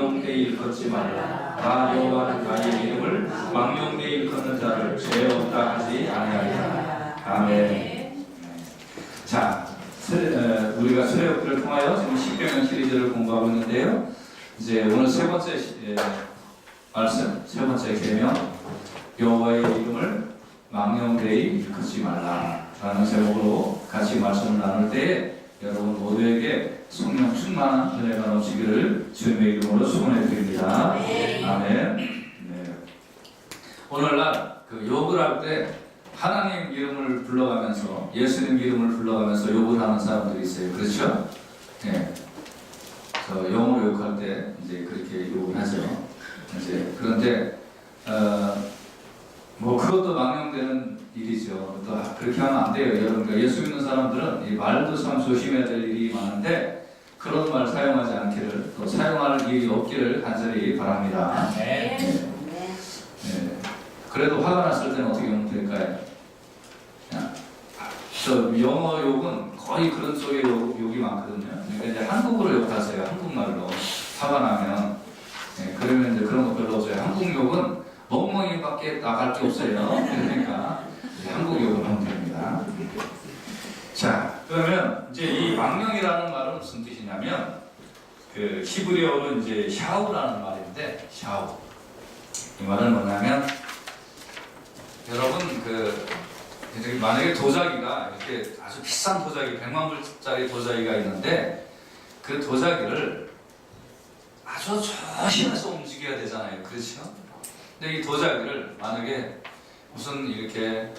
망령되이 일컫지 말라. 나 여호와는 나의 이름을 망령되이 일컫는 자를 죄 없다 하지 아니하리라. 아멘. 자, 우리가 출애굽기를 통하여 지금 십계명 시리즈를 공부하고 있는데요. 이제 오늘 세 번째 말씀, 세 번째 계명, 여호와의 이름을 망령되이 일컫지 말라라는 제목으로 같이 말씀을 나눌 때에 여러분 모두에게 성령 충만한 은혜가 넘치기를 주님의 이름으로 축원해 드립니다. 아멘. 네. 오늘날 욕을 할 때 하나님 이름을 불러가면서 예수님 이름을 불러가면서 욕을 하는 사람들이 있어요. 그렇죠? 네. 영어로 욕할 때 이제 그렇게 욕을 하죠. 이제 그런데 뭐 그것도 망령되는 일이죠. 또 그렇게 하면 안 돼요. 여러분, 예수 믿는 사람들은 이 말도 참 조심해야 될 일이 많은데 그런 말 사용하지 않기를, 또 사용할 일이 없기를 간절히 바랍니다. 네. 네. 그래도 화가 났을 때는 어떻게 하면 될까요? 저 영어 욕은 거의 그런 쪽의 욕이 많거든요. 그러니까 이제 한국어로 욕하세요. 한국말로 화가 나면. 네, 그러면 이제 그런 거 별로 없어요. 한국 욕은 멍멍이밖에 나갈 게 없어요. 그러니까 한국 욕을 하면 됩니다. 자, 그러면 이제 이 망령이라는 말은 무슨 뜻이냐면 그 히브리어로 이제 샤우라는 말인데, 샤우. 이 말은 뭐냐면 여러분 만약에 도자기가 이렇게 아주 비싼 도자기, 100만 불짜리 도자기가 있는데 그 도자기를 아주 조심해서 움직여야 되잖아요. 그렇죠? 근데 이 도자기를 만약에 무슨 이렇게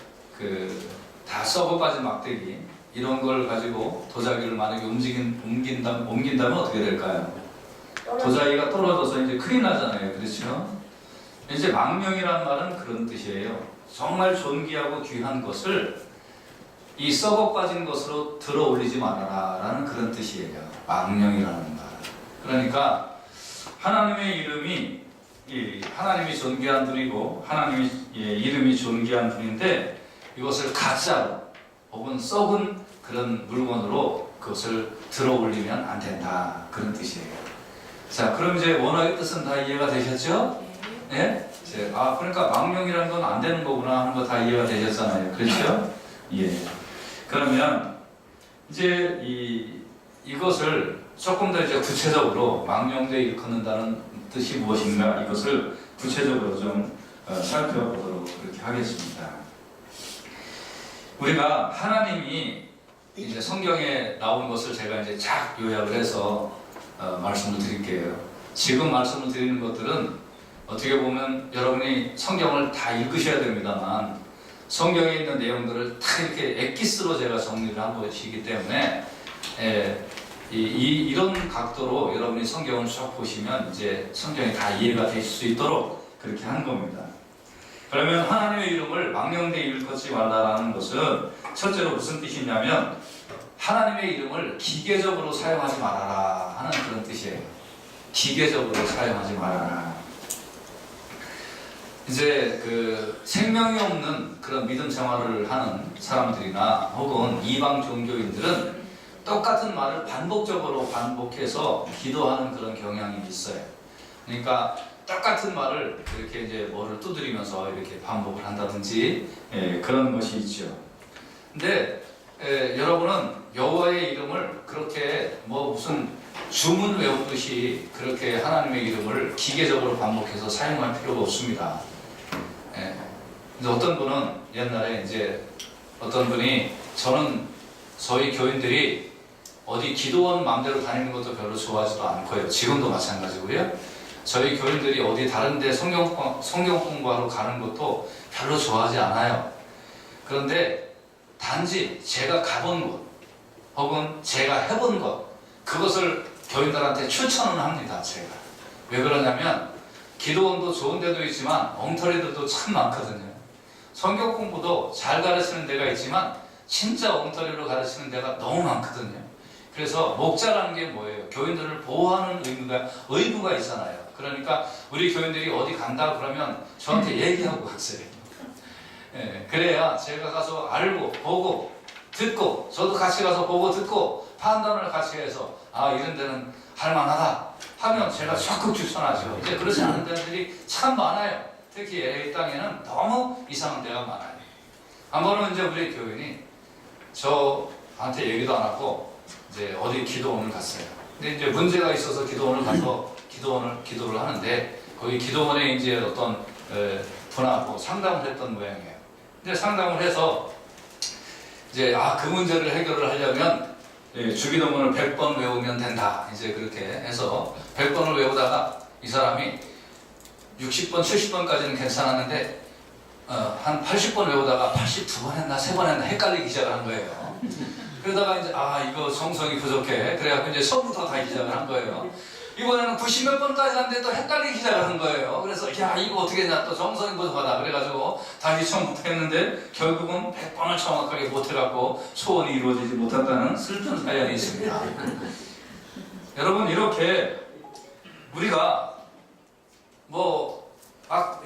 다 썩어빠진 막대기 이런 걸 가지고 도자기를 만약에 옮긴다면 어떻게 될까요? 도자기가 떨어져서 이제 큰일 나잖아요. 그렇죠? 이제 망령이라는 말은 그런 뜻이에요. 정말 존귀하고 귀한 것을 이 썩어빠진 것으로 들어 올리지 말아라 라는 그런 뜻이에요. 망령이라는 말. 그러니까 하나님의 이름이 하나님이 존귀한 분이고 하나님의 이름이 존귀한 분인데 이것을 가짜로 혹은 썩은 그런 물건으로 그것을 들어 올리면 안 된다. 그런 뜻이에요. 자, 그럼 이제 원어의 뜻은 다 이해가 되셨죠? 네? 그러니까 망령이라는 건 안 되는 거구나 하는 거 다 이해가 되셨잖아요. 그렇죠? 예. 그러면 이제 이것을 조금 더 이제 구체적으로 망령되이 일컫는다는 뜻이 무엇인가 이것을 구체적으로 좀 살펴보도록 그렇게 하겠습니다. 우리가 하나님이 이제 성경에 나온 것을 제가 이제 쫙 요약을 해서 말씀을 드릴게요. 지금 말씀을 드리는 것들은 어떻게 보면 여러분이 성경을 다 읽으셔야 됩니다만 성경에 있는 내용들을 다 이렇게 엑기스로 제가 정리를 한 것이기 때문에 이런 각도로 여러분이 성경을 쭉 보시면 이제 성경이 다 이해가 되실 수 있도록 그렇게 한 겁니다. 그러면 하나님의 이름을 망령되이 일컫지 말라라는 것은 첫째로 무슨 뜻이냐면 하나님의 이름을 기계적으로 사용하지 말아라 하는 그런 뜻이에요. 기계적으로 사용하지 말아라. 이제 생명이 없는 그런 믿음 생활을 하는 사람들이나 혹은 이방 종교인들은 똑같은 말을 반복해서 기도하는 그런 경향이 있어요. 그러니까 똑같은 말을 이렇게 이제 뭐를 두드리면서 이렇게 반복을 한다든지 그런 것이 있죠. 근데 여러분은 여호와의 이름을 그렇게 뭐 무슨 주문 외우듯이 그렇게 하나님의 이름을 기계적으로 반복해서 사용할 필요가 없습니다. 어떤 분은 옛날에 이제 어떤 분이 저희 교인들이 어디 기도원 마음대로 다니는 것도 별로 좋아하지도 않고요. 지금도 마찬가지고요. 저희 교인들이 어디 다른데 성경 공부하러 가는 것도 별로 좋아하지 않아요. 그런데 단지 제가 가본 곳 혹은 제가 해본 것 그것을 교인들한테 추천을 합니다. 제가 왜 그러냐면 기도원도 좋은 데도 있지만 엉터리들도 참 많거든요. 성경 공부도 잘 가르치는 데가 있지만 진짜 엉터리로 가르치는 데가 너무 많거든요. 그래서 목자라는 게 뭐예요? 교인들을 보호하는 의무가 있잖아요. 그러니까 우리 교인들이 어디 간다 그러면 저한테 얘기하고 갔어요. 그래야 제가 가서 알고 보고 듣고 저도 같이 가서 보고 듣고 판단을 같이 해서 이런 데는 할만하다 하면 제가 적극 추천하죠. 이제 그렇지 않은 데들이 참 많아요. 특히 LA 땅에는 너무 이상한 데가 많아요. 한 번은 이제 우리 교인이 저한테 얘기도 안 하고 이제 어디 기도원을 갔어요. 근데 이제 문제가 있어서 기도원을 가서 기도를 하는데 거기 기도원에 이제 어떤 분하고 상담을 했던 모양이에요. 근데 상담을 해서 이제 그 문제를 해결을 하려면 주기도문을 100번 외우면 된다. 이제 그렇게 해서 100번을 외우다가 이 사람이 60번, 70번까지는 괜찮았는데 한 80번 외우다가 82번 했나 3번 했나 헷갈리기 시작을 한 거예요. 그러다가 이제 이거 정성이 부족해. 그래갖고 이제 처음부터 가기 시작을 한 거예요. 이번에는 90몇 번까지 하는데 또 헷갈리기 시작을 한 거예요. 그래서 이거 어떻게 했냐, 또 정성이 부족하다. 그래가지고 다시 처음부터 했는데 결국은 100번을 정확하게 못해갖고 소원이 이루어지지 못했다는 슬픈 사연이 있습니다. 여러분, 이렇게 우리가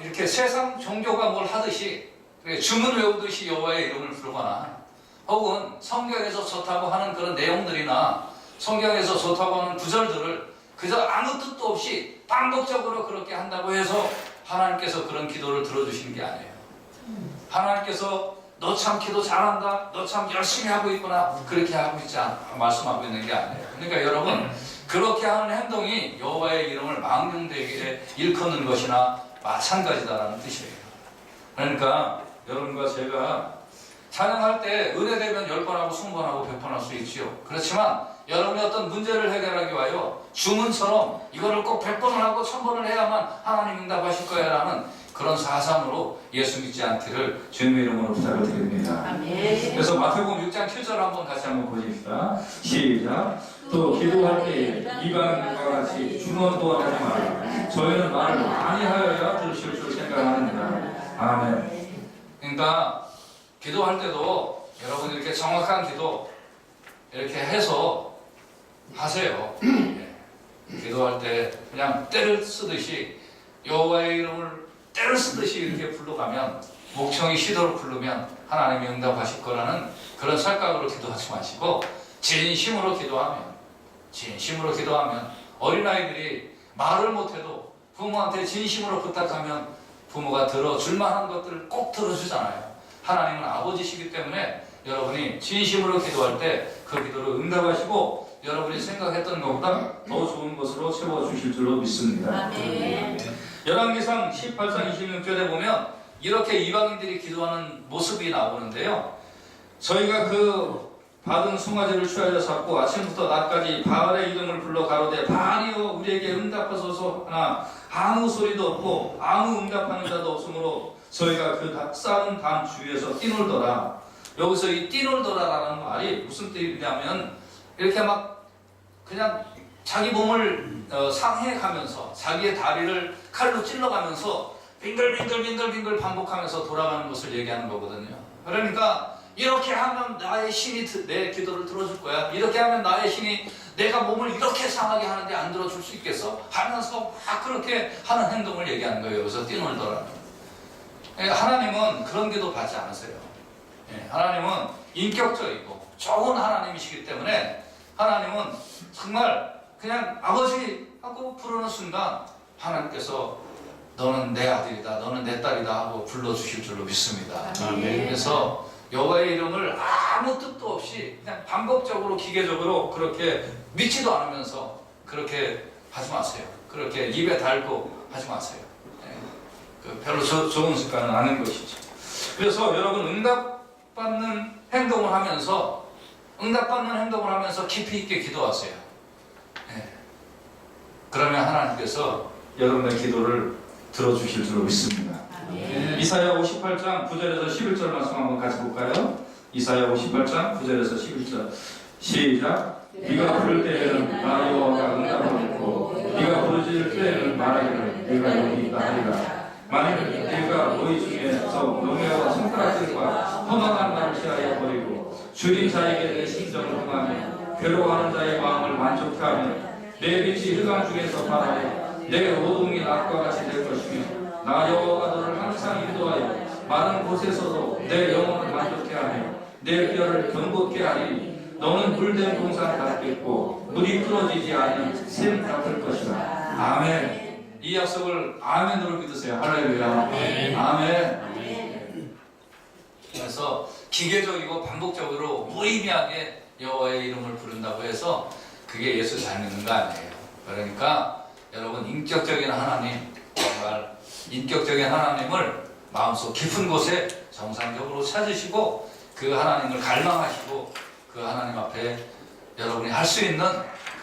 이렇게 세상 종교가 뭘 하듯이 주문 외우듯이 여호와의 이름을 부르거나 혹은 성경에서 좋다고 하는 그런 내용들이나 성경에서 좋다고 하는 구절들을 그저 아무 뜻도 없이 반복적으로 그렇게 한다고 해서 하나님께서 그런 기도를 들어주시는 게 아니에요. 하나님께서 너 참 기도 잘한다, 너 참 열심히 하고 있구나, 그렇게 하고 있지 말씀하고 있는 게 아니에요. 그러니까 여러분, 그렇게 하는 행동이 여호와의 이름을 망령되게 일컫는 것이나 마찬가지다라는 뜻이에요. 그러니까 여러분과 제가 찬양할 때 은혜되면 10번 하고 20번 하고 100번 할 수 있지요. 그렇지만 여러분이 어떤 문제를 해결하기 위하여 주문처럼 이거를 꼭 100번을 하고 1000번을 해야만 하나님 응답하실 거야 라는 그런 사상으로 예수 믿지 않기를 주님의 이름으로 부탁을 드립니다. 아멘. 그래서 마태복음 6장 7절 한번 같이 한번 보십시다. 시작. 또 기도할 때 이방인과 같이 중언 또한 하지 마라. 저희는 말을 많이 하여야 들으실 줄 생각하느니라. 아멘. 그러니까 기도할 때도 여러분 이렇게 정확한 기도 이렇게 해서 하세요. 기도할 때 그냥 때를 쓰듯이 여호와의 이름을 때를 쓰듯이 이렇게 불러가면 목청이 시도를 부르면 하나님이 응답하실 거라는 그런 착각으로 기도하지 마시고 진심으로 기도하면 어린아이들이 말을 못해도 부모한테 진심으로 부탁하면 부모가 들어줄 만한 것들을 꼭 들어주잖아요. 하나님은 아버지시기 때문에 여러분이 진심으로 기도할 때 그 기도를 응답하시고 여러분이 생각했던 것보다 더 좋은 것으로 채워주실 줄로 믿습니다. 아멘. 열왕기상 18장 26절에 보면 이렇게 이방인들이 기도하는 모습이 나오는데요. 저희가 그 받은 송아지를 취하여 잡고 아침부터 낮까지 바알의 이름을 불러 가로되 바알이여 우리에게 응답하소서 하나 아무 소리도 없고 아무 응답하는 자도 없으므로 저희가 그 쌓은 담 주위에서 뛰놀더라. 여기서 이 뛰놀더라라는 말이 무슨 뜻이냐면 이렇게 막 그냥 자기 몸을 상해가면서 자기의 다리를 칼로 찔러가면서 빙글빙글 반복하면서 돌아가는 것을 얘기하는 거거든요. 그러니까 이렇게 하면 나의 신이 내 기도를 들어줄 거야. 이렇게 하면 나의 신이 내가 몸을 이렇게 상하게 하는데 안 들어줄 수 있겠어? 하면서 막 그렇게 하는 행동을 얘기하는 거예요. 여기서 뛰놀더라. 하나님은 그런 기도 받지 않으세요. 하나님은 인격적이고 좋은 하나님이시기 때문에 하나님은 정말 그냥 아버지 하고 부르는 순간 하나님께서 너는 내 아들이다, 너는 내 딸이다 하고 불러주실 줄로 믿습니다. 그래서 여호와의 이름을 아무 뜻도 없이 그냥 반복적으로 기계적으로 그렇게 믿지도 않으면서 그렇게 하지 마세요. 그렇게 입에 달고 하지 마세요. 별로 좋은 습관은 아닌 것이죠. 그래서 여러분 응답받는 행동을 하면서 깊이 있게 기도하세요. 그러면 하나님께서 여러분의 기도를 들어주실 줄로 믿습니다. 이사야 58장 9절에서 11절 말씀 한번 같이 볼까요? 이사야 58장 9절에서 11절 시작. 네가 부를 때에는 나 여호와가 응답하겠고 네가 부르짖을 때에는 말하기를 네가 여기 있다 하리라. 만일 네가 너희 중에서 명예와 손가락질과 허망한 말을 취하여 버리고 줄인 자에게 내 심정을 흥하며 괴로워하는 자의 마음을 만족케 하며 내 빛이 흑암 중에서 발하여 내 어둠이 낮과 같이 될 것이며 나 여호와가 너를 항상 인도하여 많은 곳에서도 내 영혼을 만족케 하며 내 뼈를 견고케 하리니 너는 물된 동산 같겠고 물이 끊어지지 않은 샘 같을 것이다. 아멘. 이 약속을 아멘으로 믿으세요. 할렐루야. 아멘. 그래서 기계적이고 반복적으로 무의미하게 여호와의 이름을 부른다고 해서 그게 예수 잘 믿는 거 아니에요. 그러니까 여러분 인격적인 하나님, 정말 인격적인 하나님을 마음속 깊은 곳에 정상적으로 찾으시고 그 하나님을 갈망하시고 그 하나님 앞에 여러분이 할 수 있는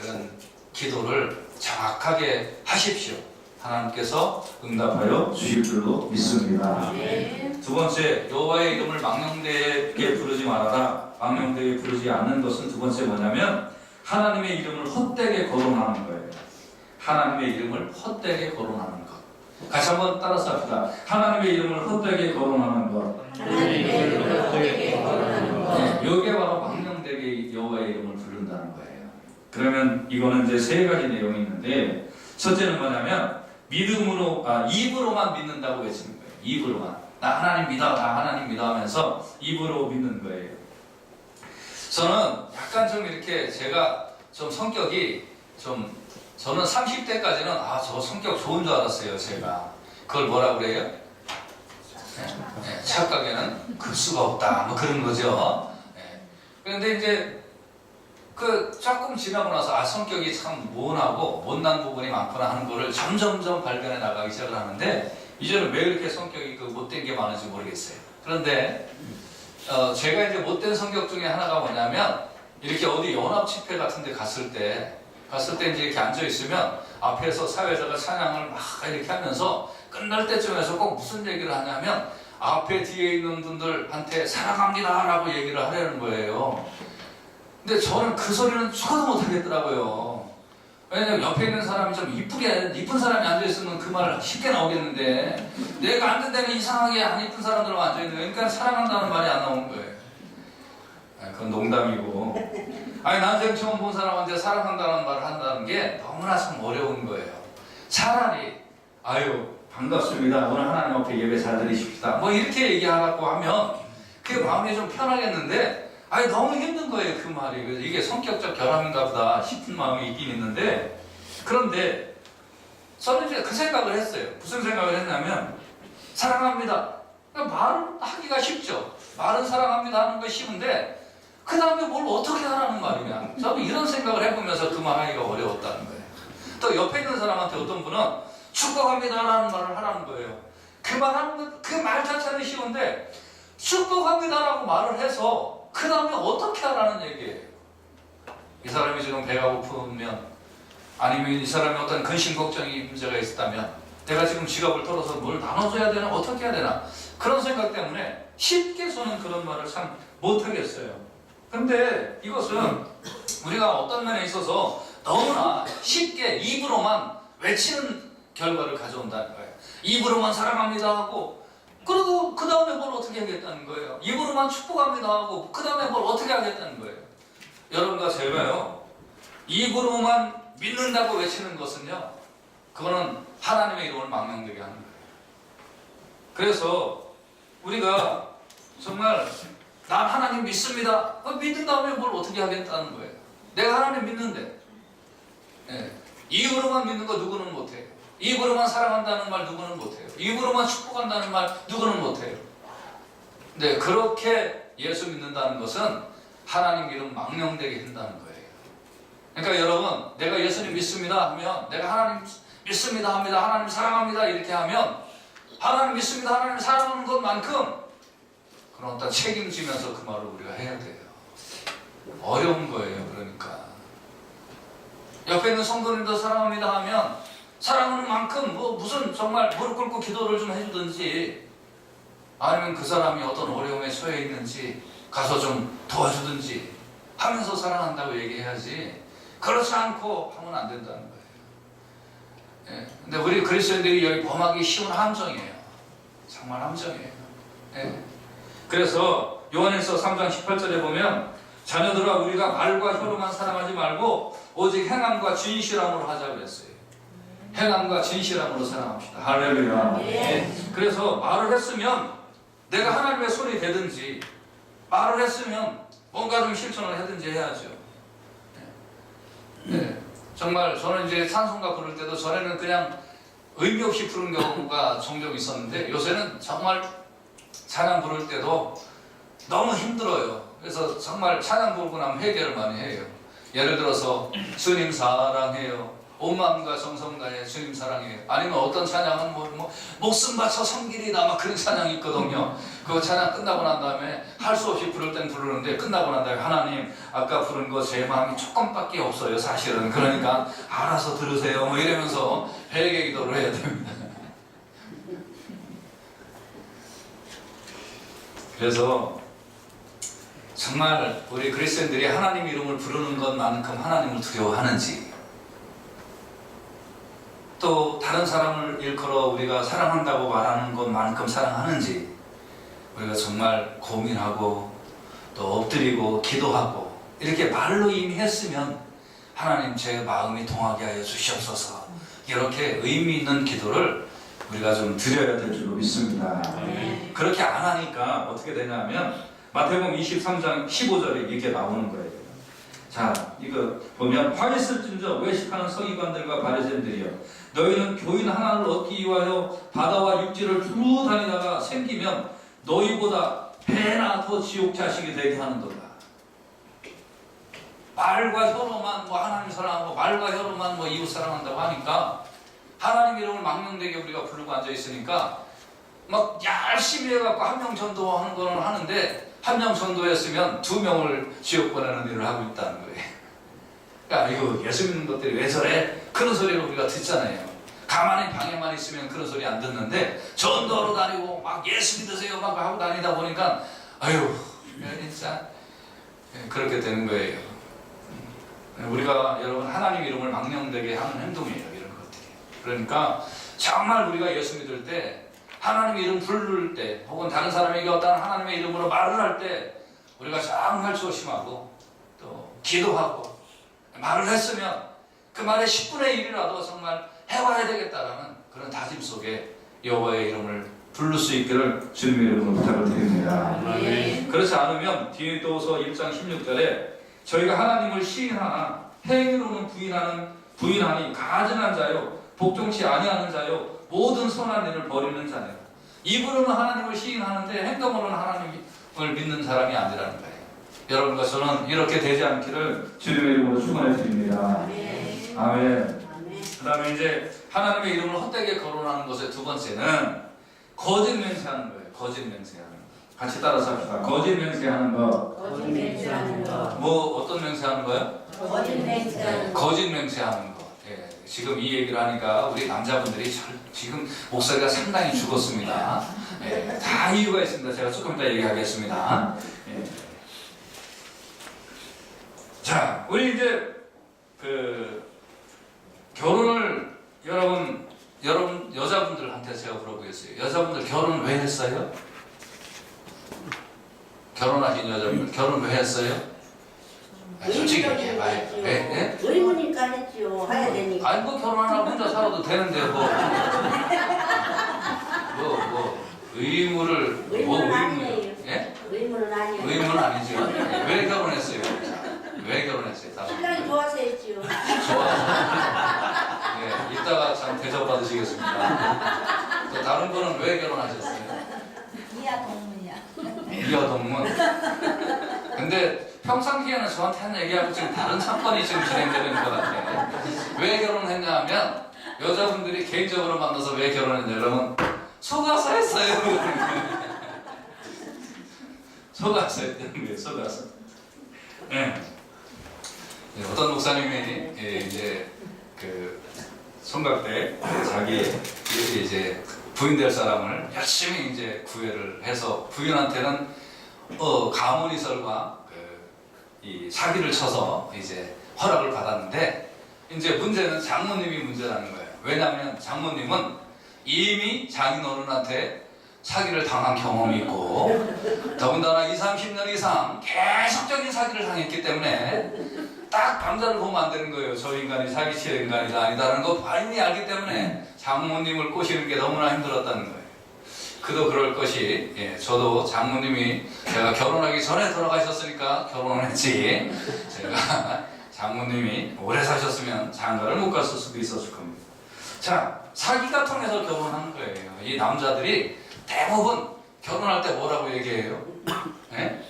그런 기도를 정확하게 하십시오. 하나님께서 응답하여 주실 줄로 믿습니다. 두 번째, 여호와의 이름을 망령되게 부르지 말아라. 망령되게 부르지 않는 것은 두 번째 뭐냐면 하나님의 이름을 헛되게 거론하는 거예요. 하나님의 이름을 헛되게 거론하는 것. 같이 한번 따라서 합시다. 하나님의 이름을 헛되게 거론하는 것. 이게 바로 망령되게 여호와의 이름을 부른다는 거예요. 그러면 이거는 이제 세 가지 내용이 있는데, 첫째는 뭐냐면 믿음으로, 입으로만 믿는다고 외치는 거예요. 입으로만. 나 하나님 믿어, 나 하나님 믿어 하면서 입으로 믿는 거예요. 저는 약간 좀 이렇게 제가 좀 성격이 저는 30대까지는 저 성격 좋은 줄 알았어요. 제가 그걸 뭐라 그래요? 착각에는 급수가 없다 뭐 그런 거죠. 그런데 이제 조금 지나고 나서 성격이 참 모나고 못난 부분이 많구나 하는 거를 점점점 발견해 나가기 시작을 하는데, 이제는 왜 이렇게 성격이 못된 게 많은지 모르겠어요. 그런데 제가 이제 못된 성격 중에 하나가 뭐냐면, 이렇게 어디 연합 집회 같은 데 갔을 때 이제 이렇게 앉아 있으면 앞에서 사회자가 찬양을 막 이렇게 하면서 끝날 때쯤에서 꼭 무슨 얘기를 하냐면 앞에 뒤에 있는 분들한테 사랑합니다 라고 얘기를 하려는 거예요. 근데 저는 그 소리는 죽어도 못 하겠더라고요. 왜냐면 옆에 있는 사람이 좀 이쁜 사람이 앉아있으면 그 말 쉽게 나오겠는데, 내가 앉은 데는 이상하게 안 이쁜 사람들만 앉아있는 거예요. 그러니까 사랑한다는 말이 안 나오는 거예요. 그건 농담이고, 난생 처음 본 사람한테 사랑한다는 말을 한다는 게 너무나 참 어려운 거예요. 차라리 반갑습니다, 오늘 하나님 앞에 예배 잘 드리십시다 뭐 이렇게 얘기하라고 하면 그 마음이 좀 편하겠는데, 너무 힘든 거예요 그 말이. 그래서 이게 성격적 결함인가 보다 싶은 마음이 있긴 있는데, 그런데 저는 이제 그 생각을 했어요. 무슨 생각을 했냐면, 사랑합니다, 말은 하기가 쉽죠. 말은 사랑합니다 하는 거 쉬운데 그 다음에 뭘 어떻게 하라는 말이냐. 저는 이런 생각을 해보면서 그 말 하기가 어려웠다는 거예요. 또 옆에 있는 사람한테 어떤 분은 축복합니다 라는 말을 하라는 거예요. 그 말 자체는 쉬운데 축복합니다 라고 말을 해서 그 다음에 어떻게 하라는 얘기예요. 이 사람이 지금 배가 고프면, 아니면 이 사람이 어떤 근심 걱정이 문제가 있었다면 내가 지금 지갑을 털어서 뭘 나눠줘야 되나 어떻게 해야 되나 그런 생각 때문에 쉽게 저는 그런 말을 참 못하겠어요. 근데 이것은 우리가 어떤 면에 있어서 너무나 쉽게 입으로만 외치는 결과를 가져온다는 거예요. 입으로만 사랑합니다 하고, 그리고 그 다음에 뭘 어떻게 하겠다는 거예요. 입으로만 축복합니다 하고 그 다음에 뭘 어떻게 하겠다는 거예요. 여러분과 제가요, 입으로만 믿는다고 외치는 것은요, 그거는 하나님의 이름을 망령되게 하는 거예요. 그래서 우리가 정말 난 하나님 믿습니다, 믿은 다음에 뭘 어떻게 하겠다는 거예요. 내가 하나님 믿는데, 입으로만 믿는 거 누구는 못해요. 입으로만 사랑한다는 말 누구는 못해요. 입으로만 축복한다는 말 누구는 못해요. 근데 그렇게 예수 믿는다는 것은 하나님 이름 망령되게 한다는 거예요. 그러니까 여러분, 내가 예수님 믿습니다 하면, 내가 하나님 믿습니다 합니다, 하나님 사랑합니다 이렇게 하면, 하나님 믿습니다, 하나님 사랑하는 것만큼 그런 어떤 책임지면서 그 말을 우리가 해야 돼요. 어려운 거예요. 그러니까 옆에 있는 성도님도 사랑합니다 하면 사랑하는 만큼 무슨 정말 무릎 꿇고 기도를 좀 해주든지, 아니면 그 사람이 어떤 어려움에 처해 있는지 가서 좀 도와주든지 하면서 사랑한다고 얘기해야지, 그렇지 않고 하면 안 된다는 거예요. 근데 우리 그리스도인들이 여기 범하기 쉬운 함정이에요. 정말 함정이에요. 그래서 요한일서 3장 18절에 보면, 자녀들아 우리가 말과 혀로만 사랑하지 말고 오직 행함과 진실함으로 하자고 했어요. 행함과 진실함으로 사랑합시다. 할렐루야. 그래서 말을 했으면 내가 하나님의 손이 되든지, 말을 했으면 뭔가 좀 실천을 하든지 해야죠. 네. 정말 저는 이제 찬송가 부를 때도 전에는 그냥 의미 없이 부른 경우가 종종 있었는데 요새는 정말 찬양 부를 때도 너무 힘들어요. 그래서 정말 찬양 부르고 나면 회개를 많이 해요. 예를 들어서 주님 사랑해요, 온 마음과 정성 다해 주님 사랑해요. 아니면 어떤 찬양은 목숨 바쳐 섬기리다 막 그런 찬양이 있거든요. 그 찬양 끝나고 난 다음에 할 수 없이 부를 땐 부르는데 끝나고 난 다음에 하나님 아까 부른 거 제 마음이 조금밖에 없어요 사실은. 그러니까 알아서 들으세요 뭐 이러면서 회개 기도를 해야 됩니다. 그래서 정말 우리 그리스도인들이 하나님 이름을 부르는 것만큼 하나님을 두려워하는지, 또 다른 사람을 일컬어 우리가 사랑한다고 말하는 것만큼 사랑하는지 우리가 정말 고민하고 또 엎드리고 기도하고 이렇게 말로 이미 했으면 하나님 제 마음이 동하게 하여 주시옵소서, 이렇게 의미 있는 기도를 우리가 좀 드려야 될 줄로 믿습니다. 그렇게 안 하니까 어떻게 되냐면 마태복음 23장 15절에 이렇게 나오는 거예요. 자, 이거 보면 화 있을진저 외식하는 서기관들과 바리새인들이여, 너희는 교인 하나를 얻기 위하여 바다와 육지를 두루 다니다가 생기면 너희보다 배나 더 지옥 자식이 되게 하는도다. 말과 혀로만 하나님 사랑하고 말과 혀로만 이웃 사랑한다고 하니까 하나님 이름을 망령되게 우리가 부르고 앉아 있으니까 막 열심히 해갖고 한 명 전도하는 거는 하는데 한 명 전도했으면 2명을 지옥 보내는 일을 하고 있다는 거예요. 그러니까 이거 예수 믿는 것들이 왜 저래? 그런 소리를 우리가 듣잖아요. 가만히 방에만 있으면 그런 소리 안 듣는데 전도하러 다니고 막 예수 믿으세요 막 하고 다니다 보니까 아유 진짜 그렇게 되는 거예요. 우리가 여러분 하나님 이름을 망령되게 하는 행동이에요, 이런 것들이. 그러니까 정말 우리가 예수 믿을 때 하나님의 이름 부를 때 혹은 다른 사람에게 어떤 하나님의 이름으로 말을 할 때 우리가 정말 조심하고 또 기도하고 말을 했으면 그 말의 10분의 1이라도 정말 해와야 되겠다라는 그런 다짐 속에 여호와의 이름을 부를 수 있기를 주님의 이름으로 부탁을 드립니다. 그렇지 않으면 디도서 1장 16절에 저희가 하나님을 시인하나 행위로는 부인하니 가증한 자요 복종치 아니하는 자요 모든 선한 일을 버리는 자네요. 입으로는 하나님을 시인하는데 행동으로는 하나님을 믿는 사람이 아니라는 거예요. 여러분과 저는 이렇게 되지 않기를 주님의 이름으로 축원해 드립니다. 아멘. 그 다음에 이제 하나님의 이름을 헛되게 거론하는 것의 두 번째는 거짓 맹세하는 거예요. 거짓 맹세하는 거. 같이 따라서 합시다. 거짓 맹세하는 거. 거짓 맹세하는 거. 어떤 맹세하는 거예요? 거짓 맹세하는 거. 거짓 맹세하는 거. 예, 지금 이 얘기를 하니까 우리 남자분들이 지금 목소리가 상당히 죽었습니다. 예, 다 이유가 있습니다. 제가 조금 이따 얘기하겠습니다. 예. 자, 우리 이제 결혼을 여러분 여자분들한테 제가 물어보겠어요. 여자분들 결혼 왜 했어요? 결혼하신 여자분들 결혼 왜 했어요? 솔직히 얘기해봐요. 왜? 의무니까 했지요. 해야 되니까. 아니 결혼하고 혼자 살아도 되는데 의무를 의무는 아니에요. 예? 의무는 아니에요. 의무는 아니죠. 왜 결혼했어요? 왜 결혼했어요? 신랑이 좋아서 했지요. 좋아서. 예, 이따가 참 대접 받으시겠습니다. 또 다른 분은 왜 결혼하셨어요? 이하 동문이야. 이하 동문. 근데 평상시에는 저한테는 얘기하고 지금 다른 사건이 지금 진행되는 것 같아요. 왜 결혼했냐 하면 여자분들이 개인적으로 만나서 왜 결혼했냐 그러면 속아서 했어요. 속아서 했다는 거예요. 속아서. 네. 어떤 목사님이 이제 총각 때 자기 이제 부인 될 사람을 열심히 이제 구애를 해서 부인한테는 가문이설과 이 사기를 쳐서 이제 허락을 받았는데 이제 문제는 장모님이 문제라는 거예요. 왜냐하면 장모님은 이미 장인어른한테 사기를 당한 경험이 있고 더군다나 20, 30년 이상 계속적인 사기를 당했기 때문에 딱 남자를 보면 안 되는 거예요. 저 인간이 사기칠 인간이다 아니다라는 거 이미 알기 때문에 장모님을 꼬시는 게 너무나 힘들었다는 거예요. 그도 그럴 것이, 예, 저도 장모님이 제가 결혼하기 전에 돌아가셨으니까 결혼을 했지, 제가 장모님이 오래 사셨으면 장가를 못 갔을 수도 있었을 겁니다. 자, 사기가 통해서 결혼하는 거예요. 이 남자들이 대부분 결혼할 때 뭐라고 얘기해요? 예?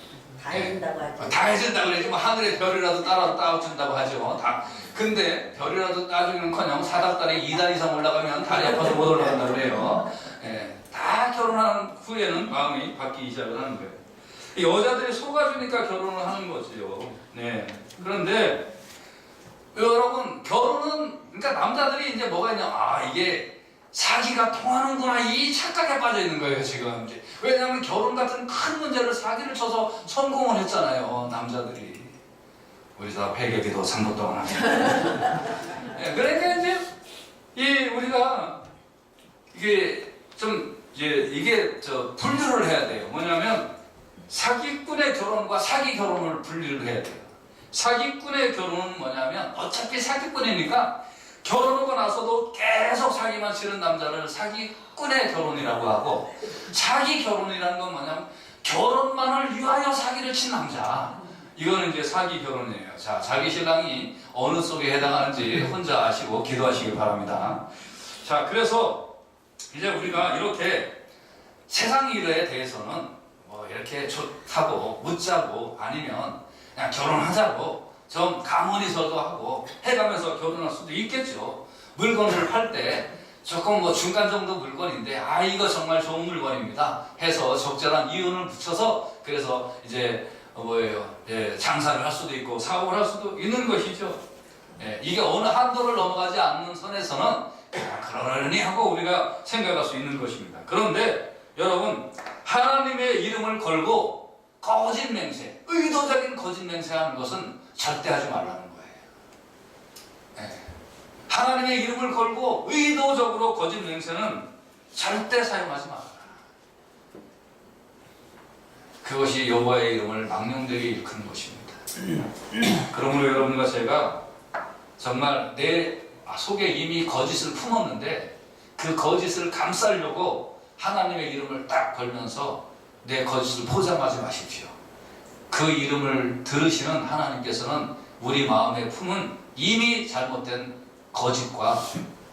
다 해준다고 하죠. 다 해준다고 그러지, 뭐 하늘의 별이라도 따준다고 하죠. 다. 근데 별이라도 따주기는커녕 사닥다리 2단 이상 올라가면 다리 아파서 못 올라간다고 그래요. 예, 다 결혼한 후에는 마음이 바뀌기 시작을 하는 거예요. 여자들이 속아주니까 결혼을 하는 거지요. 네. 그런데 여러분, 결혼은, 그러니까 남자들이 이제 뭐가 있냐, 아, 이게 사기가 통하는구나, 이 착각에 빠져 있는 거예요, 지금. 이제. 왜냐하면 결혼 같은 큰 문제를 사기를 쳐서 성공을 했잖아요, 남자들이. 우리 다 회개기도 3분 동안 하잖아요. 네, 그러니까 이제, 우리가, 이게 분류를 해야 돼요. 뭐냐면, 사기꾼의 결혼과 사기 결혼을 분류를 해야 돼요. 사기꾼의 결혼은 뭐냐면, 어차피 사기꾼이니까, 결혼하고 나서도 계속 사기만 치는 남자를 사기꾼의 결혼이라고 하고, 사기 결혼이라는 건 뭐냐면 결혼만을 위하여 사기를 친 남자, 이거는 이제 사기 결혼이에요. 자, 자기 신랑이 어느 쪽에 해당하는지 혼자 아시고 기도하시기 바랍니다. 자, 그래서 이제 우리가 이렇게 세상 일에 대해서는 뭐 이렇게 좋다고 묻자고 아니면 그냥 결혼하자고 좀 가문이서도 하고 해가면서 결혼할 수도 있겠죠. 물건을 팔 때 조금 뭐 중간 정도 물건인데, 아, 이거 정말 좋은 물건입니다 해서 적절한 이윤을 붙여서, 그래서 이제 예, 장사를 할 수도 있고 사업을 할 수도 있는 것이죠. 예, 이게 어느 한도를 넘어가지 않는 선에서는 그러려니 하고 우리가 생각할 수 있는 것입니다. 그런데 여러분, 하나님의 이름을 걸고 거짓 맹세, 의도적인 거짓 맹세하는 것은 절대 하지 말라는 거예요. 네. 하나님의 이름을 걸고 의도적으로 거짓 맹세는 절대 사용하지 말라. 그것이 여호와의 이름을 망령되게 일컫는 것입니다. 그러므로 여러분과 제가 정말 내 속에 이미 거짓을 품었는데 그 거짓을 감싸려고 하나님의 이름을 딱 걸면서 내 거짓을 포장하지 마십시오. 그 이름을 들으시는 하나님께서는 우리 마음에 품은 이미 잘못된 거짓과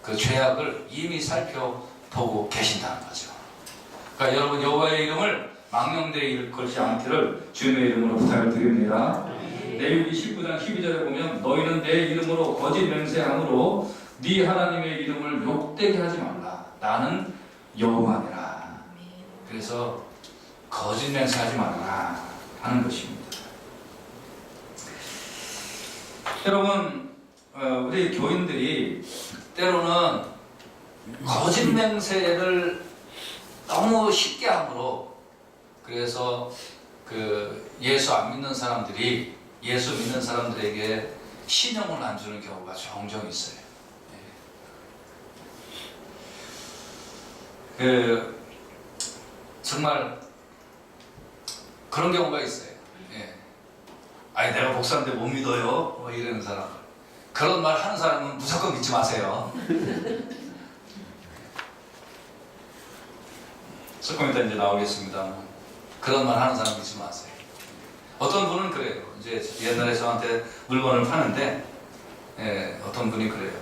그 죄악을 이미 살펴보고 계신다는 거죠. 그러니까 여러분, 여호와의 이름을 망령되이 일컫지 않기를 주님의 이름으로 부탁을 드립니다. 레위기 19장 12절에 보면 너희는 내 이름으로 거짓 맹세함으로 네 하나님의 이름을 욕되게 하지 말라. 나는 여호와니라. 그래서 거짓 맹세하지 말라 하는 것입니다. 여러분, 우리 교인들이 때로는 거짓 맹세를 너무 쉽게 함으로, 그래서 그 예수 안 믿는 사람들이 예수 믿는 사람들에게 신용을 안 주는 경우가 종종 있어요. 정말 그런 경우가 있어요. 예. 아니, 내가 목사인데 못 믿어요, 뭐 이러는 사람. 그런 말 하는 사람은 무조건 믿지 마세요. 조금 이따 이제 나오겠습니다. 그런 말 하는 사람 믿지 마세요. 어떤 분은 그래요. 이제 옛날에 저한테 물건을 파는데, 예, 어떤 분이 그래요.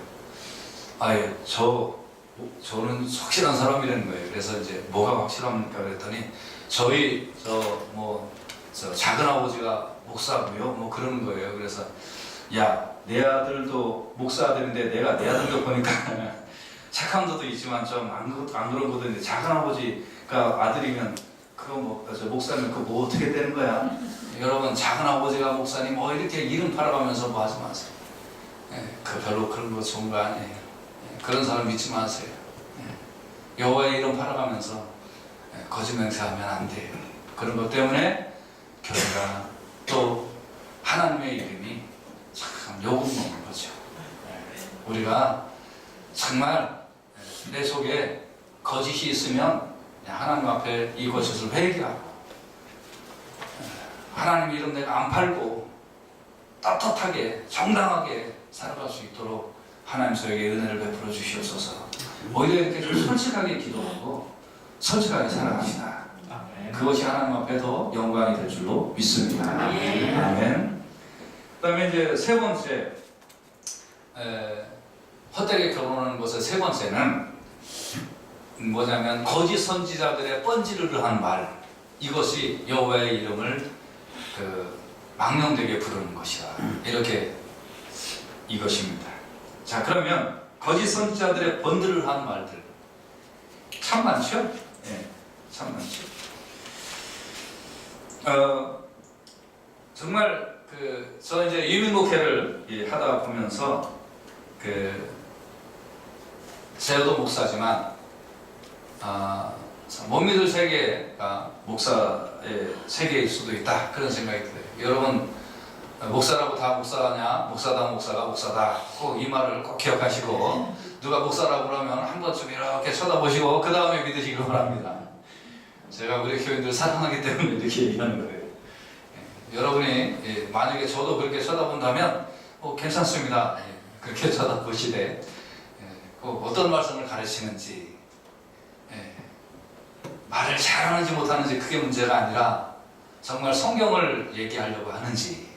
아예 저는 확실한 사람이라는 거예요. 그래서 이제 뭐가 확실합니까? 그랬더니 저희 저 작은 아버지가 목사고요, 뭐 그러는 거예요. 그래서 야, 내 아들도 목사 아들인데 내가 내 아들도 보니까 착한 것도 있지만 좀 안 그런 것도 있는데, 작은 아버지가 아들이면 그거 저 목사면 그거 뭐 어떻게 되는 거야? 여러분, 작은 아버지가 목사님 뭐 이렇게 이름 팔아가면서 뭐 하지 마세요. 예, 그 별로 그런 거 좋은 거 아니에요. 예, 그런 사람 믿지 마세요. 예, 여호와의 이름 팔아가면서 거짓 맹세하면 안 돼요. 그런 것 때문에 교회가 또 하나님의 이름이 참 욕먹는 거죠. 우리가 정말 내 속에 거짓이 있으면 하나님 앞에 이 거짓을 회개하고, 하나님 이름 내가 안 팔고 떳떳하게 정당하게 살아갈 수 있도록 하나님 저에게 은혜를 베풀어 주시옵소서. 오히려 이렇게 좀 솔직하게 기도하고 솔직하게 살아갑시다. 그것이 하나님 앞에 더 영광이 될 줄로 믿습니다. 아멘. 그다음에 이제 세 번째, 헛되게 결혼하는 것의 세 번째는 뭐냐면 거짓 선지자들의 뻔지르르한 말, 이것이 여호와의 이름을 망령되게 부르는 것이다. 이렇게 이것입니다. 자, 그러면 거짓 선지자들의 번들르한 말들 참 많죠? 예, 참 많죠. 정말 저 이제 이민 목회를 하다 보면서 제도 목사지만 못 믿을 세계가 목사의 세계일 수도 있다, 그런 생각이 들어요. 여러분, 목사라고 다 목사냐? 목사다 목사가 목사다. 꼭 이 말을 꼭 기억하시고, 누가 목사라고 그러면 한 번쯤 이렇게 쳐다보시고 그 다음에 믿으시기 바랍니다. 제가 우리 교인들 사랑하기 때문에 이렇게 얘기하는 거예요. 여러분이 만약에 저도 그렇게 쳐다본다면 괜찮습니다. 그렇게 쳐다보시되 어떤 말씀을 가르치는지, 말을 잘하는지 못하는지 그게 문제가 아니라 정말 성경을 얘기하려고 하는지,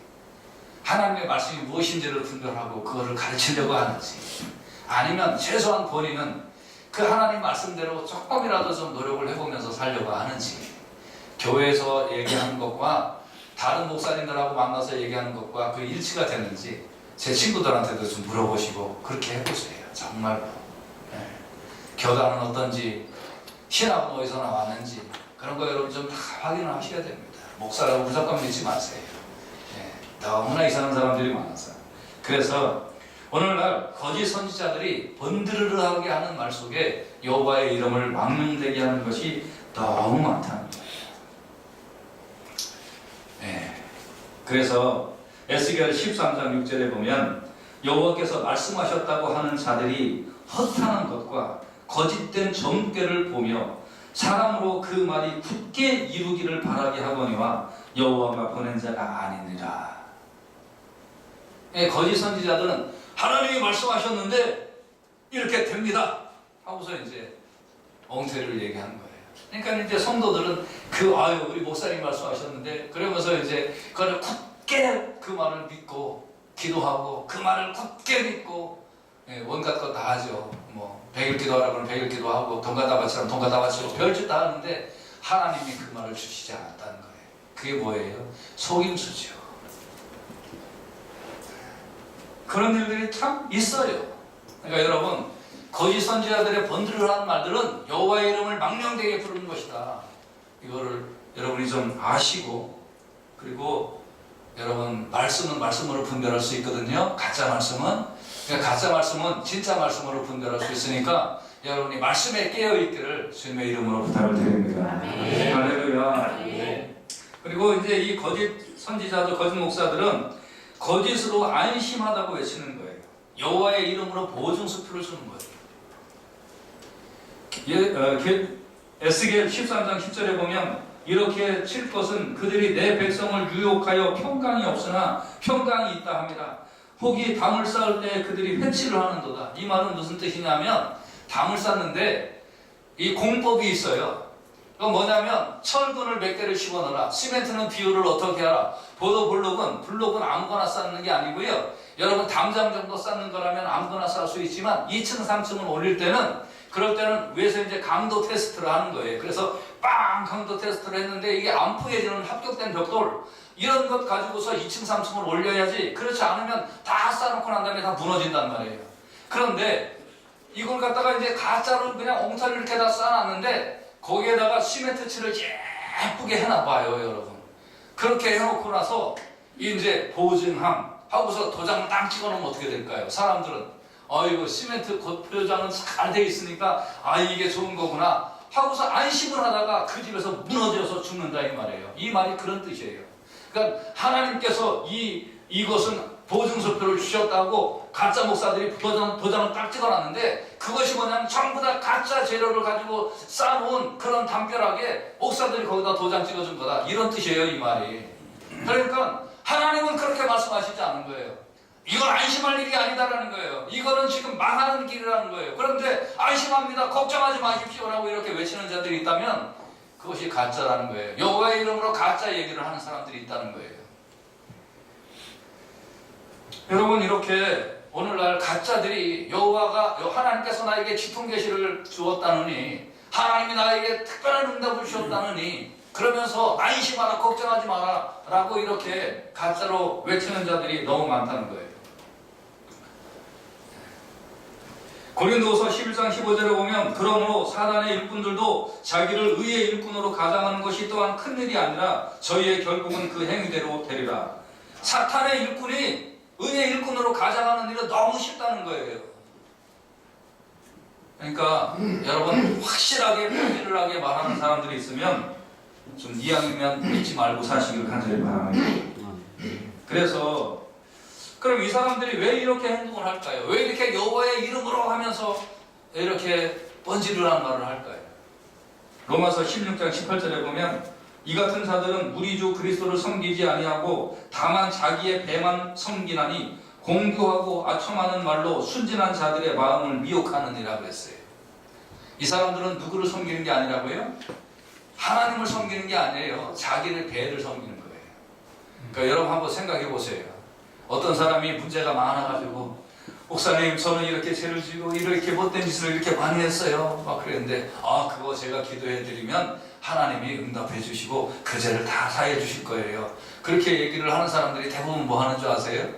하나님의 말씀이 무엇인지를 분별하고 그거를 가르치려고 하는지, 아니면 최소한 본인은 그 하나님 말씀대로 조금이라도 좀 노력을 해보면서 살려고 하는지, 교회에서 얘기하는 것과 다른 목사님들하고 만나서 얘기하는 것과 그 일치가 되는지 제 친구들한테도 좀 물어보시고 그렇게 해보세요. 정말로. 교단은 어떤지, 신학은 어디서 나왔는지, 그런 거 여러분 좀 다 확인을 하셔야 됩니다. 목사라고 무조건 믿지 마세요. 너무나 이상한 사람들이 많아서. 그래서 오늘날 거짓 선지자들이 번드르르하게 하는 말 속에 여호와의 이름을 망령되게 하는 것이 너무 많다는 거예요. 그래서 에스겔 13장 6절에 보면 여호와께서 말씀하셨다고 하는 자들이 허탄한 것과 거짓된 점괘를 보며 사람으로 그 말이 굳게 이루기를 바라게 하거니와 여호와가 보낸 자가 아니니라. 거짓 선지자들은 하나님이 말씀하셨는데 이렇게 됩니다 하고서 이제 엉터리를 얘기하는 거예요. 그러니까 이제 성도들은 우리 목사님 말씀하셨는데 그러면서 이제 그걸 굳게 그 말을 믿고 기도하고 그 말을 굳게 믿고 온갖 것 다 하죠. 뭐 100일 기도하라 그러면 100일 기도하고 돈 갖다 바치라면 돈 갖다 바치고 별짓 다 하는데 하나님이 그 말을 주시지 않았다는 거예요. 그게 뭐예요? 속임수죠. 그런 일들이 참 있어요. 그러니까 여러분, 거짓 선지자들의 번들어한 말들은 여호와의 이름을 망령되게 부르는 것이다. 이거를 여러분이 좀 아시고, 그리고 여러분 말씀은 말씀으로 분별할 수 있거든요. 가짜 말씀은. 그러니까 가짜 말씀은 진짜 말씀으로 분별할 수 있으니까 여러분이 말씀에 깨어있기를 주님의 이름으로 부탁을 드립니다. 할렐루야. 그리고 이제 이 거짓 선지자들, 거짓 목사들은 거짓으로 안심하다고 외치는 거예요. 여호와의 이름으로 보증수표를 주는 거예요. 에스겔 13장 10절에 보면 이렇게 칠 것은 그들이 내 백성을 유혹하여 평강이 없으나 평강이 있다 합니다. 혹이 담을 쌓을 때 그들이 회치를 하는도다. 이 말은 무슨 뜻이냐면, 담을 쌓는데 이 공법이 있어요. 그건 뭐냐면 철근을 몇 개를 집어넣어라. 시멘트는 비율을 어떻게 하라. 블록은 아무거나 쌓는 게 아니고요. 여러분 담장 정도 쌓는 거라면 아무거나 쌓을 수 있지만 2층 3층을 올릴 때는, 그럴 때는 위에서 이제 강도 테스트를 하는 거예요. 그래서 빵 강도 테스트를 했는데 이게 안 부해지는 합격된 벽돌, 이런 것 가지고서 2층 3층을 올려야지. 그렇지 않으면 다 쌓아놓고 난 다음에 다 무너진단 말이에요. 그런데 이걸 갖다가 이제 가짜로 그냥 엉터리 이렇게 다 쌓아놨는데 거기에다가 시멘트 칠을 예쁘게 해놔봐요, 여러분. 그렇게 해놓고 나서 이제 보증함 하고서 도장을 딱 찍어놓으면 어떻게 될까요? 사람들은 이거 시멘트 표장은 잘 돼 있으니까 이게 좋은 거구나 하고서 안심을 하다가 그 집에서 무너져서 죽는다 이 말이에요. 이 말이 그런 뜻이에요. 그러니까 하나님께서 이것은 보증서표를 주셨다고 가짜 목사들이 도장을 딱 찍어놨는데, 그것이 뭐냐면 전부 다 가짜 재료를 가지고 쌓아놓은 그런 담벼락에 목사들이 거기다 도장 찍어준 거다, 이런 뜻이에요 이 말이. 그러니까 하나님은 그렇게 말씀하시지 않은 거예요. 이건 안심할 일이 아니다라는 거예요. 이거는 지금 망하는 길이라는 거예요. 그런데 안심합니다. 걱정하지 마십시오라고 이렇게 외치는 자들이 있다면 그것이 가짜라는 거예요. 여호와의 이름으로 가짜 얘기를 하는 사람들이 있다는 거예요. 여러분, 이렇게 오늘날 가짜들이 하나님께서 나에게 지통 계시를 주었다느니, 하나님이 나에게 특별한 응답을 주셨다느니, 그러면서 안심하라, 걱정하지 마라 라고 이렇게 가짜로 외치는 자들이 너무 많다는 거예요. 고린도후서 11장 15절에 보면, 그러므로 사단의 일꾼들도 자기를 의의 일꾼으로 가장하는 것이 또한 큰일이 아니라 저희의 결국은 그 행위대로 되리라. 사탄의 일꾼이 의의 일꾼으로 가장하는 일은 너무 쉽다는 거예요. 그러니까 여러분, 확실하게 편실하게 말하는 사람들이 있으면 좀 이왕이면 믿지 말고 사시길 간절히 바랍니다. 그래서 그럼 이 사람들이 왜 이렇게 행동을 할까요? 왜 이렇게 여호와의 이름으로 하면서 이렇게 번지르라는 말을 할까요? 로마서 16장 18절에 보면, 이 같은 자들은 우리 주 그리스도를 섬기지 아니하고 다만 자기의 배만 섬기나니 공교하고 아첨하는 말로 순진한 자들의 마음을 미혹하느니라 그랬어요. 이 사람들은 누구를 섬기는 게 아니라고요? 하나님을 섬기는 게 아니에요. 자기의 배를 섬기는 거예요. 그러니까 여러분 한번 생각해 보세요. 어떤 사람이 문제가 많아가지고, 목사님 저는 이렇게 죄를 지고 이렇게 못된 짓을 이렇게 많이 했어요 막 그랬는데, 그거 제가 기도해 드리면 하나님이 응답해 주시고 그 죄를 다 사해 주실 거예요. 그렇게 얘기를 하는 사람들이 대부분 뭐 하는 줄 아세요?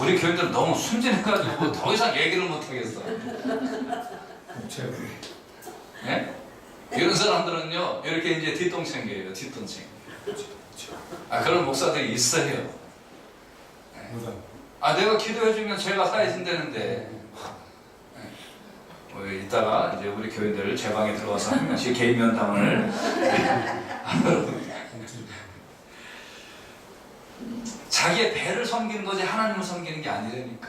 우리 교인들은 너무 순진해가지고 더 이상 얘기를 못 하겠어. 네? 이런 사람들은요, 이렇게 이제 뒷동생이에요. 뒷동생. 그런 목사들이 있어요. 내가 기도해주면 죄가 사해진다는데, 이따가 이제 우리 교인들 제 방에 들어와서 한 명씩 개인 면담을 자기의 배를 섬기는 거지 하나님을 섬기는 게 아니라니까.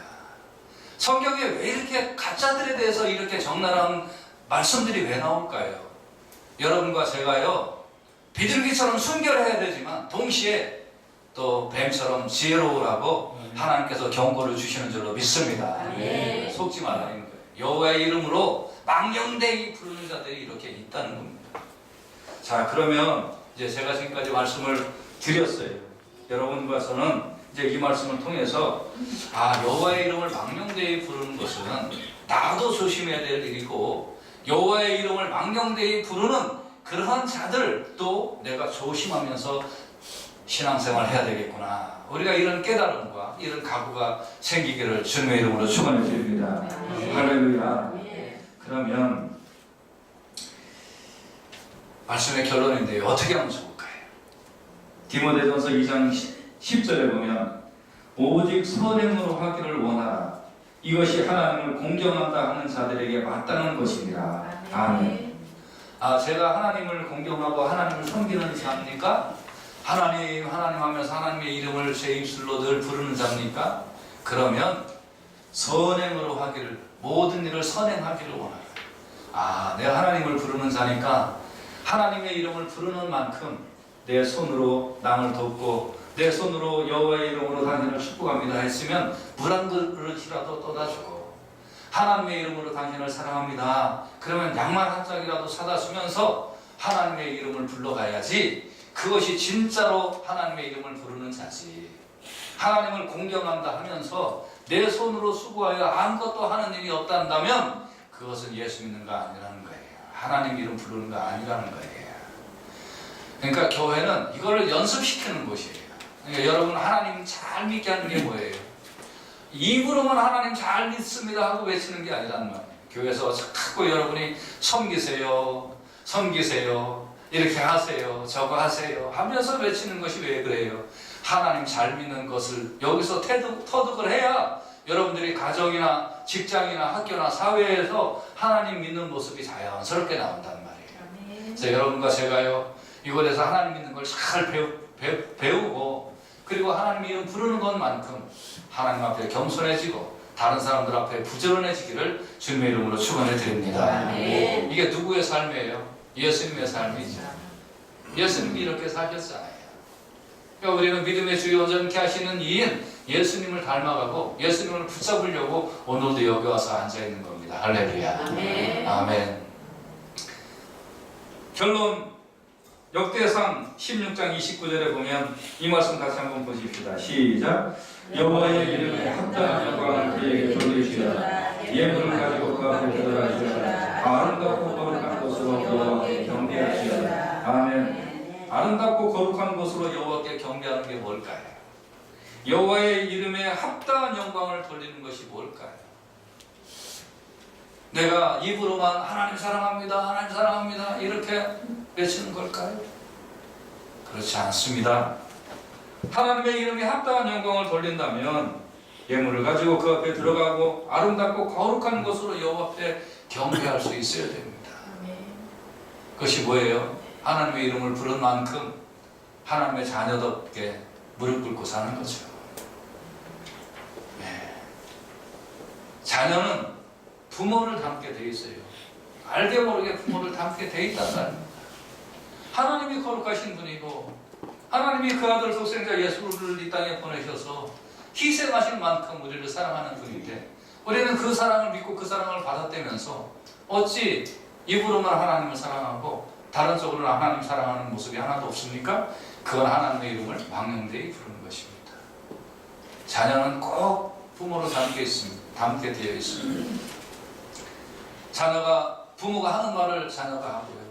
성경에 왜 이렇게 가짜들에 대해서 이렇게 적나라한 말씀들이 왜 나올까요? 여러분과 제가요, 비둘기처럼 순결해야 되지만 동시에 또 뱀처럼 지혜로우라고 하나님께서 경고를 주시는 줄로 믿습니다. 속지 말라는 거예요. 여호와의 이름으로 망령되이 부르는 자들이 이렇게 있다는 겁니다. 자, 그러면 이제 제가 지금까지 말씀을 드렸어요. 여러분과 저는 이제 이 말씀을 통해서 여호와의 이름을 망령되이 부르는 것은 나도 조심해야 될 일이고, 여호와의 이름을 망령되이 부르는 그러한 자들도 내가 조심하면서 신앙생활을 해야 되겠구나. 우리가 이런 깨달음과 이런 각오가 생기기를 주님의 이름으로 축원해 드립니다. 할렐루야. 그러면 말씀의 결론인데요, 어떻게 하면 좋을까요? 디모데전서 2장 10절에 보면, 오직 선행으로 하기를 원하라. 이것이 하나님을 공경한다 하는 자들에게 맞다는 것입니다. 아멘. 제가 하나님을 공경하고 하나님을 섬기는 자입니까? 하나님 하면서 하나님의 이름을 제 입술로 늘 부르는 자입니까? 그러면 선행으로 하기를, 모든 일을 선행하기를 원하라. 내가 하나님을 부르는 자니까 하나님의 이름을 부르는 만큼 내 손으로 남을 돕고 내 손으로 여호와의 이름으로 당신을 축복합니다 했으면 물 한 그릇이라도 떠다 주고, 하나님의 이름으로 당신을 사랑합니다 그러면 양말 한 짝이라도 사다 주면서 하나님의 이름을 불러가야지, 그것이 진짜로 하나님의 이름을 부르는 자지. 하나님을 공경한다 하면서 내 손으로 수고하여 아무것도 하는 일이 없단다면 그것은 예수 믿는 거 아니라는 거예요. 하나님 이름 부르는 거 아니라는 거예요. 그러니까 교회는 이거를 연습시키는 곳이에요. 그러니까 여러분, 하나님 잘 믿게 하는 게 뭐예요? 입으로만 하나님 잘 믿습니다 하고 외치는 게 아니란 말이에요. 교회에서 자꾸 여러분이 섬기세요, 이렇게 하세요, 저거 하세요 하면서 외치는 것이 왜 그래요? 하나님 잘 믿는 것을 여기서 터득을 해야 여러분들이 가정이나 직장이나 학교나 사회에서 하나님 믿는 모습이 자연스럽게 나온단 말이에요. 그래서 여러분과 제가요, 이곳에서 하나님 믿는 걸 잘 배우고, 그리고 하나님 이름 부르는 것만큼 하나님 앞에 겸손해지고 다른 사람들 앞에 부지런해지기를 주님의 이름으로 축원해 드립니다. 이게 누구의 삶이에요? 예수님의 삶이죠. 예수님이 이렇게 사셨잖아요. 그러니까 우리는 믿음의 주요 온전케 하시는 이인 예수님을 닮아가고 예수님을 붙잡으려고 오늘도 여기 와서 앉아있는 겁니다. 할렐루야. 아멘. 아멘. 결론, 역대상 16장 29절에 보면 이 말씀 같이 한번 보십시다. 시작. 여호와의 이름에 합당한 영광을 그에게 돌리시라. 예물을 가지고 그 앞에 들어가시라. 아름답고 거룩한 곳으로 여호와께 경배하시라. 아멘. 아름답고 거룩한 곳으로 여호와께 경배하는 게 뭘까요? 여호와의 이름에 합당한 영광을 돌리는 것이 뭘까요? 내가 입으로만 하나님 사랑합니다, 하나님 사랑합니다 이렇게 외치는 걸까요? 그렇지 않습니다. 하나님의 이름에 합당한 영광을 돌린다면 예물을 가지고 그 앞에 들어가고 아름답고 거룩한 곳으로 여호와 앞에 경배할 수 있어야 됩니다. 그것이 뭐예요? 하나님의 이름을 부른 만큼 하나님의 자녀답게 무릎 꿇고 사는 거죠. 네. 자녀는 부모를 닮게 돼 있어요. 알게 모르게 부모를 닮게 돼 있다는 말입니다. 하나님이 거룩하신 분이고 하나님이 그 아들 독생자 예수를 이 땅에 보내셔서 희생하신 만큼 우리를 사랑하는 분인데 우리는 그 사랑을 믿고 그 사랑을 받아들면서 어찌 입으로만 하나님을 사랑하고 다른 쪽으로는 하나님 사랑하는 모습이 하나도 없습니까? 그건 하나님의 이름을 망령되이 부르는 것입니다. 자녀는 꼭 부모로 닮게 되어 있습니다. 자녀가 부모가 하는 말을 자녀가 하고요.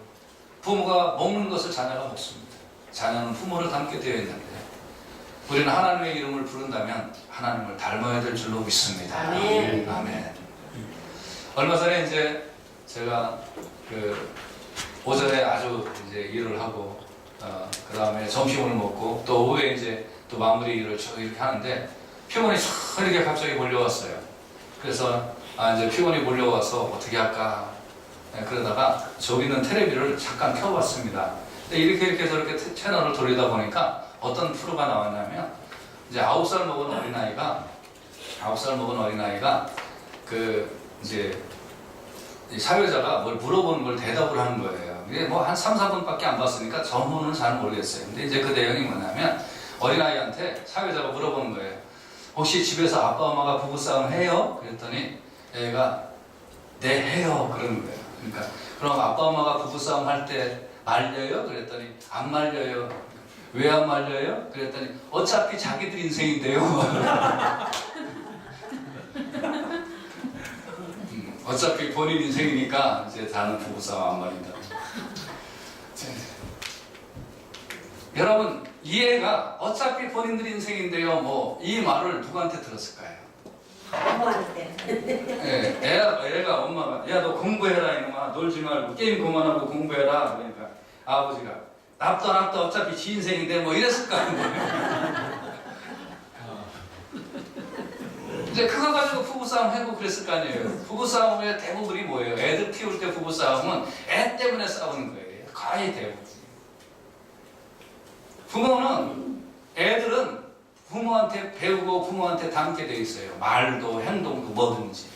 부모가 먹는 것을 자녀가 먹습니다. 자녀는 부모를 닮게 되어 있는데 우리는 하나님의 이름을 부른다면 하나님을 닮아야 될 줄로 믿습니다. 아멘. 아멘. 얼마 전에 이제 제가 오전에 아주 이제 일을 하고 그 다음에 점심을 먹고 또 오후에 이제 또 마무리 일을 이렇게 하는데 피곤이 이렇게 갑자기 몰려왔어요. 그래서 이제 피곤이 몰려와서 어떻게 할까 그러다가 저기 있는 텔레비를 잠깐 켜봤습니다. 이렇게 저렇게 채널을 돌리다 보니까 어떤 프로가 나왔냐면 이제 9살 먹은 어린아이가 그 이제 사회자가 뭘 물어보는 걸 대답을 하는 거예요. 이게 뭐 한 3, 4분밖에 안 봤으니까 전문은 잘 모르겠어요. 근데 이제 그 내용이 뭐냐면 어린아이한테 사회자가 물어보는 거예요. 혹시 집에서 아빠 엄마가 부부싸움 해요? 그랬더니 애가 네 해요 그러는 거예요. 그러니까 그럼 아빠 엄마가 부부싸움 할 때 말려요? 그랬더니 안 말려요. 왜 안 말려요? 그랬더니 어차피 자기들 인생인데요. 어차피 본인 인생이니까 이제 다른 부부싸움 안 말린다. 여러분 이 애가 어차피 본인들 인생인데요 뭐 이 말을 누구한테 들었을까요? 부모한테. 애가 엄마가 야 너 공부해라 이놈아 놀지 말고 게임 그만하고 공부해라 그러니까 아버지가 납다 어차피 지 인생인데 뭐 이랬을 거 아니에요. 이제 그거 가지고 부부싸움 하고 그랬을 거 아니에요. 부부싸움의 대부분이 뭐예요? 애들 키울 때 부부싸움은 애 때문에 싸우는 거예요. 거의 대부분. 애들은 부모한테 배우고 부모한테 닮게 돼 있어요. 말도 행동도 뭐든지.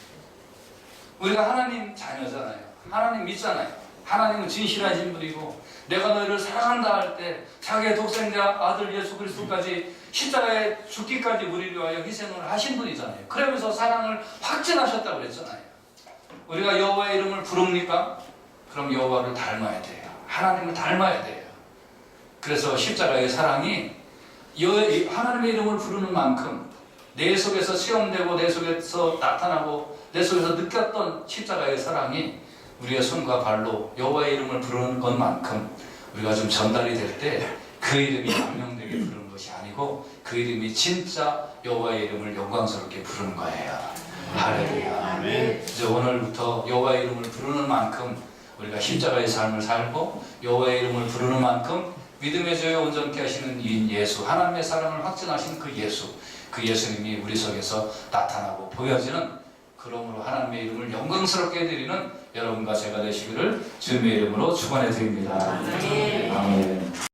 우리가 하나님 자녀잖아요. 하나님 믿잖아요. 하나님은 진실하신 분이고 내가 너희를 사랑한다 할 때 자기의 독생자 아들 예수 그리스도까지 십자가에 죽기까지 우리를 위하여 희생을 하신 분이잖아요. 그러면서 사랑을 확증하셨다고 그랬잖아요. 우리가 여호와의 이름을 부릅니까? 그럼 여호와를 닮아야 돼요. 하나님을 닮아야 돼요. 그래서 십자가의 사랑이 하나님의 이름을 부르는 만큼 내 속에서 체험되고 내 속에서 나타나고 내 속에서 느꼈던 십자가의 사랑이 우리의 손과 발로 여호와의 이름을 부르는 것만큼 우리가 좀 전달이 될 때 그 이름이 망령되게 부르는 것이 아니고 그 이름이 진짜 여호와의 이름을 영광스럽게 부르는 거예요. 할렐루야. 이제 오늘부터 여호와의 이름을 부르는 만큼 우리가 십자가의 삶을 살고 여호와의 이름을 부르는 만큼 믿음의 저에 온전케 하시는 이인 예수, 하나님의 사랑을 확증하신 그 예수님이 우리 속에서 나타나고 보여지는, 그러므로 하나님의 이름을 영광스럽게 드리는 여러분과 제가 되시기를 주님의 이름으로 축원해 드립니다. 아멘.